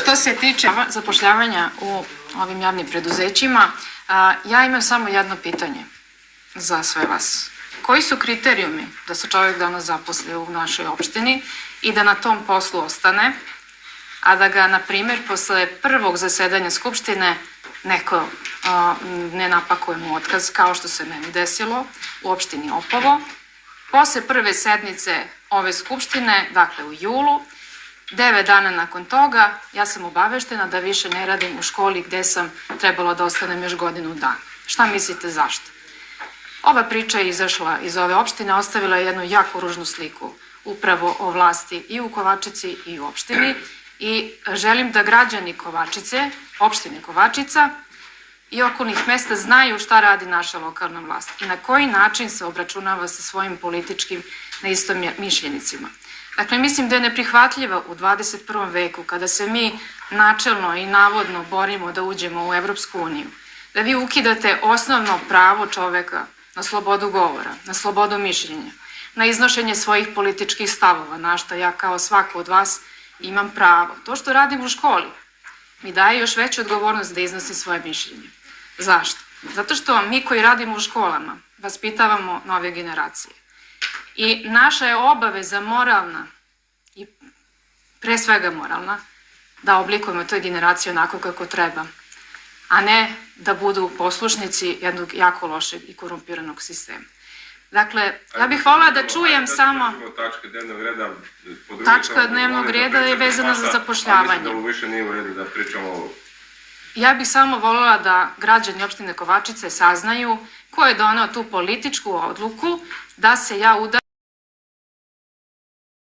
Što se tiče zapošljavanja u ovim javnim preduzećima, ja imam samo jedno pitanje za sve vas. Koji su kriterijumi da se čovjek danas zaposli u našoj opštini i da na tom poslu ostane, a da ga, na primjer, posle prvog zasedanja Skupštine neko ne napakuje mu otkaz, kao što se meni desilo u opštini Opovo. Posle prve sednice ove Skupštine, dakle u julu, 9 dana nakon toga, ja sam obaveštena da više ne radim u školi gde sam trebala da ostanem još godinu dana. Šta mislite zašto? Ova priča je izašla iz ove opštine, ostavila je jednu jako ružnu sliku upravo o vlasti i u Kovačici i u opštini i želim da građani Kovačice, opštine Kovačica i okolnih mesta znaju šta radi naša lokalna vlast i na koji način se obračunava sa svojim političkim neistomišljenicima. Dakle, mislim da je neprihvatljiva u 21. veku, kada se mi načelno i navodno borimo da uđemo u Evropsku uniju, da vi ukidate osnovno pravo čoveka na slobodu govora, na slobodu mišljenja, na iznošenje svojih političkih stavova, na što ja kao svako od vas imam pravo. To što radim u školi mi daje još veću odgovornost da iznosim svoje mišljenje. Zašto? Zato što mi koji radimo u školama vaspitavamo nove generacije. I naša je obaveza moralna i pre svega moralna da oblikujemo toj generaciji onako kako treba, a ne da budu poslušnici jednog jako lošeg i korumpiranog sistema. Dakle, ja bih voljela da čujem samo... Tačka dnevnog reda je vezana za zapošljavanje. Mislim da više nije u redu da pričamo ovo. Ja bih samo voljela da građani opštine Kovačice saznaju ko je doneo tu političku odluku da se ja udaljim